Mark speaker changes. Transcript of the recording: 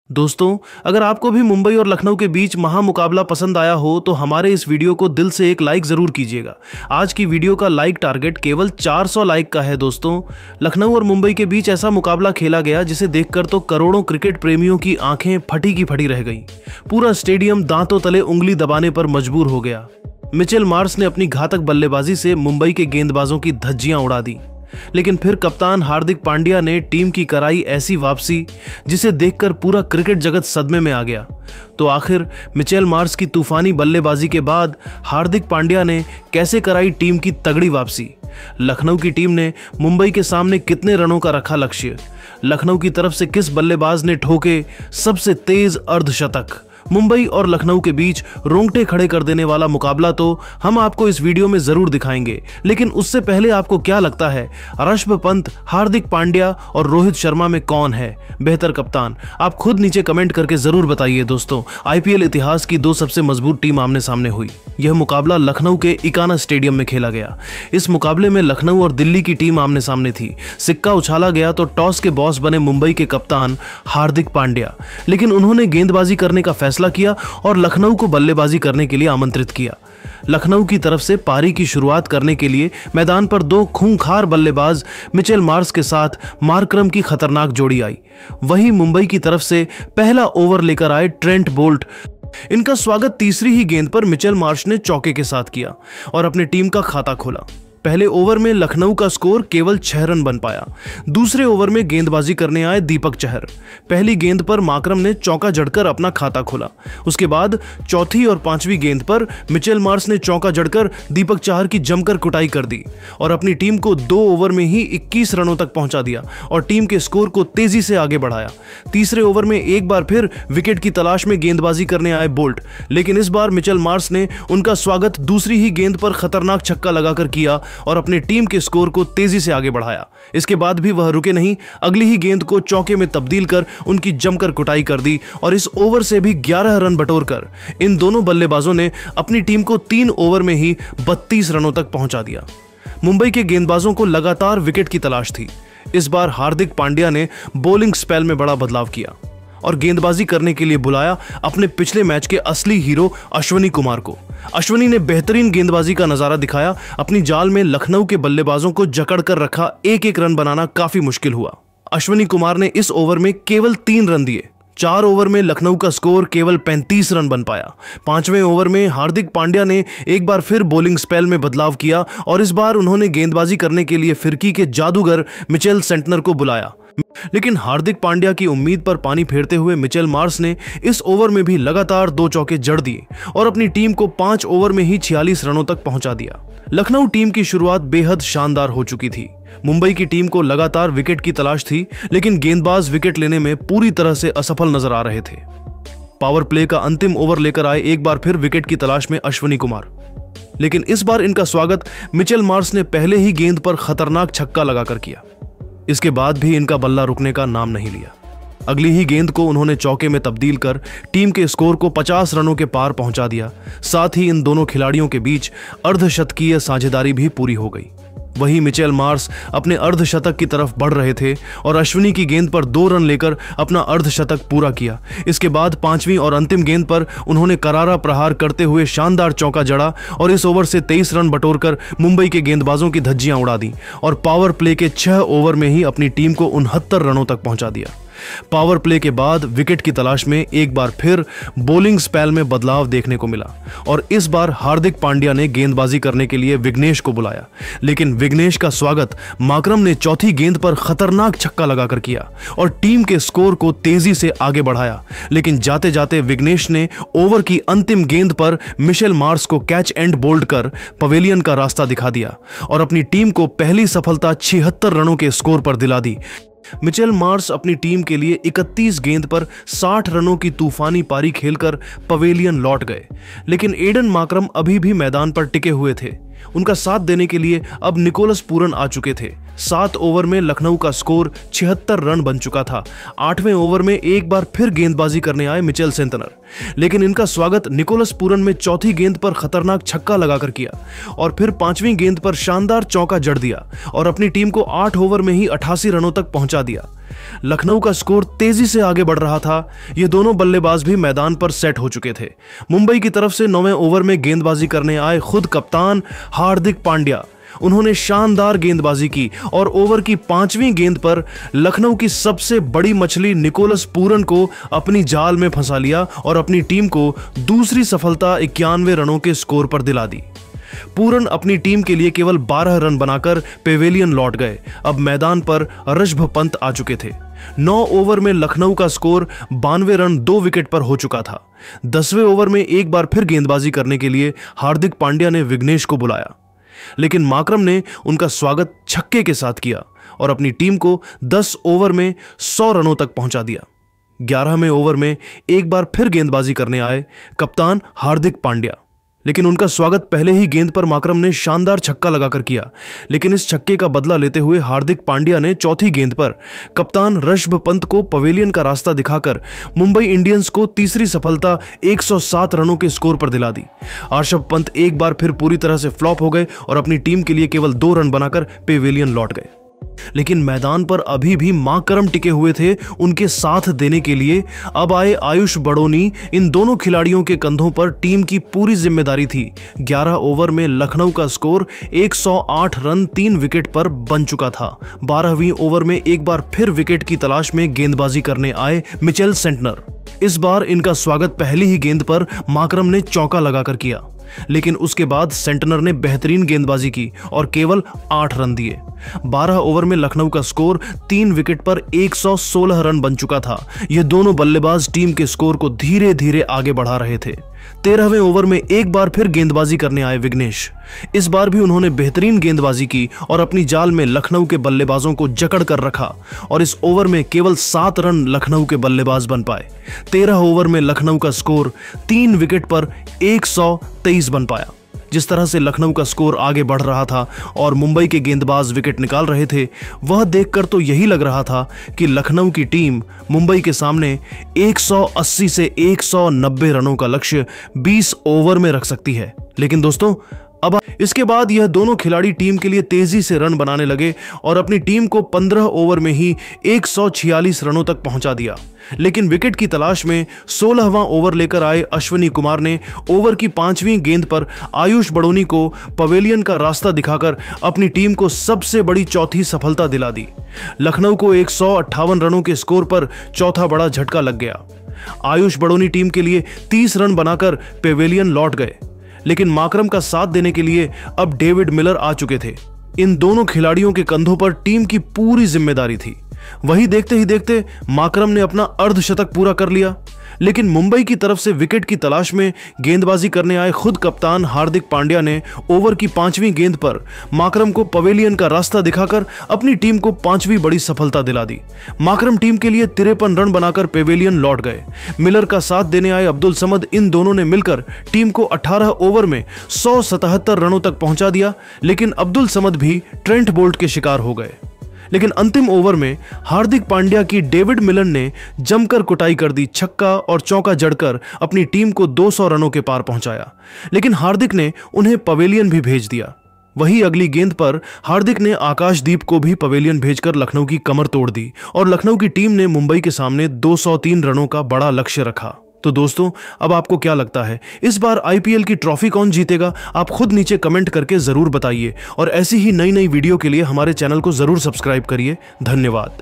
Speaker 1: दोस्तों, अगर आपको भी मुंबई और लखनऊ के बीच महामुकाबला पसंद आया हो तो हमारे इस वीडियो को दिल से एक लाइक जरूर कीजिएगा। आज की वीडियो का लाइक टारगेट केवल 400 लाइक का है। दोस्तों, लखनऊ और मुंबई के बीच ऐसा मुकाबला खेला गया जिसे देखकर तो करोड़ों क्रिकेट प्रेमियों की आंखें फटी की फटी रह गईं। पूरा स्टेडियम दांतों तले उंगली दबाने पर मजबूर हो गया। मिचेल मार्श ने अपनी घातक बल्लेबाजी से मुंबई के गेंदबाजों की धज्जियां उड़ा दी, लेकिन फिर कप्तान हार्दिक पांड्या ने टीम की कराई ऐसी वापसी जिसे देखकर पूरा क्रिकेट जगत सदमे में आ गया। तो आखिर मिचेल मार्श की तूफानी बल्लेबाजी के बाद हार्दिक पांड्या ने कैसे कराई टीम की तगड़ी वापसी? लखनऊ की टीम ने मुंबई के सामने कितने रनों का रखा लक्ष्य? लखनऊ की तरफ से किस बल्लेबाज ने ठोके सबसे तेज अर्धशतक? मुंबई और लखनऊ के बीच रोंगटे खड़े कर देने वाला मुकाबला तो हम आपको इस वीडियो में जरूर दिखाएंगे, लेकिन उससे पहले आपको क्या लगता है, ऋषभ पंत, हार्दिक पांड्या और रोहित शर्मा में कौन है बेहतर कप्तान? आप खुद नीचे कमेंट करके जरूर बताइए। दोस्तों, आईपीएल इतिहास की दो सबसे मजबूत टीम आमने सामने हुई। यह मुकाबला लखनऊ के इकाना स्टेडियम में खेला गया। इस मुकाबले में लखनऊ और दिल्ली की टीम आमने सामने थी। सिक्का उछाला गया तो टॉस के बॉस बने मुंबई के कप्तान हार्दिक पांड्या, लेकिन उन्होंने गेंदबाजी करने का फैसला किया और लखनऊ को बल्लेबाजी करने के लिए आमंत्रित किया। लखनऊ की तरफ से पारी की शुरुआत करने के लिए मैदान पर दो खूंखार बल्लेबाज मिचेल मार्श के साथ मार्करम की खतरनाक जोड़ी आई। वहीं मुंबई की तरफ से पहला ओवर लेकर आए ट्रेंट बोल्ट। इनका स्वागत तीसरी ही गेंद पर मिचेल मार्श ने चौके के साथ किया और अपनी टीम का खाता खोला। पहले ओवर में लखनऊ का स्कोर केवल 6 रन बन पाया। दूसरे ओवर में गेंदबाजी करने आए दीपक चहर। पहली गेंद पर मार्करम ने चौका जड़कर अपना खाता खोला। उसके बाद चौथी और पांचवी गेंद पर मिचेल मार्श ने चौका जड़कर दीपक चहर की जमकर कुटाई कर दी और अपनी टीम को 2 ओवर में ही 21 रनों तक पहुंचा दिया और टीम के स्कोर को तेजी से आगे बढ़ाया। तीसरे ओवर में एक बार फिर विकेट की तलाश में गेंदबाजी करने आए बोल्ट, लेकिन इस बार मिचेल मार्श ने उनका स्वागत दूसरी ही गेंद पर खतरनाक छक्का लगाकर किया और अपनी टीम के स्कोर को तेजी से आगे बढ़ाया। इसके बाद भी वह रुके नहीं, अगली ही गेंद को चौके में तब्दील कर उनकी जमकर कुटाई कर दी और इस ओवर से भी 11 रन बटोरकर इन दोनों बल्लेबाजों ने अपनी टीम को 3 ओवर में ही 32 रनों तक पहुंचा दिया। मुंबई के गेंदबाजों को लगातार विकेट की तलाश थी। इस बार हार्दिक पांड्या ने बॉलिंग स्पेल में बड़ा बदलाव किया और गेंदबाजी करने के लिए बुलाया अपने पिछले मैच के असली हीरो अश्विनी कुमार को। अश्विनी ने बेहतरीन गेंदबाजी का नजारा दिखाया। अपनी जाल में लखनऊ के बल्लेबाजों को जकड़ कर रखा। एक रन बनाना काफी मुश्किल हुआ। अश्विनी कुमार ने इस ओवर में केवल 3 रन दिए। 4 ओवर में लखनऊ का स्कोर केवल 35 रन बन पाया। 5वें ओवर में हार्दिक पांड्या ने एक बार फिर बॉलिंग स्पेल में बदलाव किया और इस बार उन्होंने गेंदबाजी करने के लिए फिरकी के जादूगर मिचेल सेंटनर को बुलाया, लेकिन हार्दिक पांड्या की उम्मीद पर पानी फेरते हुए मिचेल मार्श ने इस ओवर में भी लगातार 2 चौके जड़ दिए और अपनी टीम को 5 ओवर में ही 46 रनों तक पहुंचा दिया। लखनऊ टीम की शुरुआत बेहद शानदार हो चुकी थी। मुंबई की टीम को लगातार विकेट की तलाश थी, लेकिन गेंदबाज विकेट लेने में पूरी तरह से असफल नजर आ रहे थे। पावर प्ले का अंतिम ओवर लेकर आए एक बार फिर विकेट की तलाश में अश्विनी कुमार, लेकिन इस बार इनका स्वागत मिचेल मार्श ने पहले ही गेंद पर खतरनाक छक्का लगाकर किया। इसके बाद भी इनका बल्ला रुकने का नाम नहीं लिया। अगली ही गेंद को उन्होंने चौके में तब्दील कर टीम के स्कोर को 50 रनों के पार पहुंचा दिया। साथ ही इन दोनों खिलाड़ियों के बीच अर्धशतकीय साझेदारी भी पूरी हो गई। वहीं मिचेल मार्श अपने अर्धशतक की तरफ बढ़ रहे थे और अश्विनी की गेंद पर 2 रन लेकर अपना अर्धशतक पूरा किया। इसके बाद 5वीं और अंतिम गेंद पर उन्होंने करारा प्रहार करते हुए शानदार चौका जड़ा और इस ओवर से 23 रन बटोरकर मुंबई के गेंदबाजों की धज्जियां उड़ा दी और पावर प्ले के 6 ओवर में ही अपनी टीम को 69 रनों तक पहुंचा दिया। पावर प्ले के बाद विकेट की तलाश में एक बार फिर बॉलिंग स्पेल में बदलाव देखने को मिला और इस बार हार्दिक पांड्या ने गेंदबाजी करने के लिए विघ्नेश को बुलाया, लेकिन विघ्नेश का स्वागत मार्करम ने चौथी गेंद पर खतरनाक छक्का लगाकर किया और टीम के स्कोर को तेजी से आगे बढ़ाया। लेकिन जाते जाते विघ्नेश ने ओवर की अंतिम गेंद पर मिचेल मार्श को कैच एंड बोल्ड कर पवेलियन का रास्ता दिखा दिया और अपनी टीम को पहली सफलता 76 रनों के स्कोर पर दिला दी। मिचेल मार्श अपनी टीम के लिए 31 गेंद पर 60 रनों की तूफानी पारी खेलकर पवेलियन लौट गए, लेकिन एडन मार्करम अभी भी मैदान पर टिके हुए थे। उनका साथ देने के लिए अब निकोलस पूरन आ चुके थे। 7 ओवर में लखनऊ का स्कोर 76 रन बन चुका था। 8वें ओवर में एक बार फिर गेंदबाजी करने आए मिचेल सेंटनर, लेकिन इनका स्वागत निकोलस पूरन में चौथी गेंद पर खतरनाक छक्का लगाकर किया और फिर 5वीं गेंद पर शानदार चौका जड़ दिया और अपनी टीम को 8 ओवर में ही 88 रनों तक पहुंचा दिया। लखनऊ का स्कोर तेजी से आगे बढ़ रहा था। ये दोनों बल्लेबाज भी मैदान पर सेट हो चुके थे। मुंबई की तरफ से 9वें ओवर में गेंदबाजी करने आए खुद कप्तान हार्दिक पांड्या। उन्होंने शानदार गेंदबाजी की और ओवर की 5वीं गेंद पर लखनऊ की सबसे बड़ी मछली निकोलस पूरन को अपनी जाल में फंसा लिया और अपनी टीम को दूसरी सफलता 91 रनों के स्कोर पर दिला दी। पूरन अपनी टीम के लिए केवल 12 रन बनाकर पेवेलियन लौट गए। अब मैदान पर ऋषभ पंत आ चुके थे। 9 ओवर में लखनऊ का स्कोर 92 रन 2 विकेट पर हो चुका था। 10वें ओवर में एक बार फिर गेंदबाजी करने के लिए हार्दिक पांड्या ने विघ्नेश को बुलाया, लेकिन माकरम ने उनका स्वागत छक्के के साथ किया और अपनी टीम को 10 ओवर में 100 रनों तक पहुंचा दिया। 11वें ओवर में एक बार फिर गेंदबाजी करने आए कप्तान हार्दिक पांड्या, लेकिन उनका स्वागत पहले ही गेंद पर माकरम ने शानदार छक्का लगाकर किया, लेकिन इस छक्के का बदला लेते हुए हार्दिक पांड्या ने चौथी गेंद पर कप्तान ऋषभ पंत को पवेलियन का रास्ता दिखाकर मुंबई इंडियंस को तीसरी सफलता 107 रनों के स्कोर पर दिला दी। ऋषभ पंत एक बार फिर पूरी तरह से फ्लॉप हो गए और अपनी टीम के लिए केवल 2 रन बनाकर पेवेलियन लौट गए, लेकिन मैदान पर अभी भी माकरम टिके हुए थे उनके साथ देने के लिए। अब आए आयुष बड़ोनी। इन दोनों खिलाड़ियों के कंधों पर टीम की पूरी जिम्मेदारी थी। 11 ओवर में लखनऊ का स्कोर 108 रन 3 विकेट पर बन चुका था। 12वीं ओवर में एक बार फिर विकेट की तलाश में गेंदबाजी करने आए मिचेल सेंटनर। इस बार इनका स्वागत पहली ही गेंद पर माकरम ने चौका लगाकर किया, लेकिन उसके बाद सेंटनर ने बेहतरीन गेंदबाजी की और केवल 8 रन दिए। 12 ओवर में लखनऊ का स्कोर 3 विकेट पर 116 रन बन चुका था। ये दोनों बल्लेबाज टीम के स्कोर को धीरे धीरे आगे बढ़ा रहे थे। 13वें ओवर में एक बार फिर गेंदबाजी करने आए विघ्नेश। इस बार भी उन्होंने बेहतरीन गेंदबाजी की और अपनी जाल में लखनऊ के बल्लेबाजों को जकड़ कर रखा और इस ओवर में केवल 7 रन लखनऊ के बल्लेबाज बन पाए। 13 ओवर में लखनऊ का स्कोर 3 विकेट पर 123 बन पाया। जिस तरह से लखनऊ का स्कोर आगे बढ़ रहा था और मुंबई के गेंदबाज विकेट निकाल रहे थे, वह देखकर तो यही लग रहा था कि लखनऊ की टीम मुंबई के सामने 180 से 190 रनों का लक्ष्य 20 ओवर में रख सकती है। लेकिन दोस्तों, अब इसके बाद यह दोनों खिलाड़ी टीम के लिए तेजी से रन बनाने लगे और अपनी टीम को 15 ओवर में ही 146 रनों तक पहुंचा दिया। लेकिन विकेट की तलाश में 16वां ओवर लेकर आए अश्विनी कुमार ने ओवर की 5वीं गेंद पर आयुष बड़ोनी को पवेलियन का रास्ता दिखाकर अपनी टीम को सबसे बड़ी चौथी सफलता दिला दी। लखनऊ को 158 रनों के स्कोर पर चौथा बड़ा झटका लग गया। आयुष बड़ोनी टीम के लिए 30 रन बनाकर पेवेलियन लौट गए, लेकिन माकरम का साथ देने के लिए अब डेविड मिलर आ चुके थे। इन दोनों खिलाड़ियों के कंधों पर टीम की पूरी जिम्मेदारी थी। वही देखते ही देखते माकरम ने अपना अर्धशतक पूरा कर लिया, लेकिन मुंबई की तरफ से विकेट की तलाश में गेंदबाजी करने आए खुद कप्तान हार्दिक पांड्या ने ओवर की 5वीं गेंद पर माकरम को पवेलियन का रास्ता दिखाकर अपनी टीम को 5वीं बड़ी सफलता दिला दी। माकरम टीम के लिए 53 रन बनाकर पेवेलियन लौट गए। मिलर का साथ देने आए अब्दुल समद, इन दोनों ने मिलकर टीम को 18 ओवर में 177 रनों तक पहुंचा दिया, लेकिन अब्दुल समद भी ट्रेंट बोल्ट के शिकार हो गए। लेकिन अंतिम ओवर में हार्दिक पांड्या की डेविड मिलर ने जमकर कुटाई कर दी। छक्का और चौका जड़कर अपनी टीम को 200 रनों के पार पहुंचाया, लेकिन हार्दिक ने उन्हें पवेलियन भी भेज दिया। वही अगली गेंद पर हार्दिक ने आकाशदीप को भी पवेलियन भेजकर लखनऊ की कमर तोड़ दी और लखनऊ की टीम ने मुंबई के सामने 203 रनों का बड़ा लक्ष्य रखा। तो दोस्तों, अब आपको क्या लगता है, इस बार आईपीएल की ट्रॉफी कौन जीतेगा? आप खुद नीचे कमेंट करके जरूर बताइए और ऐसी ही नई नई वीडियो के लिए हमारे चैनल को जरूर सब्सक्राइब करिए। धन्यवाद।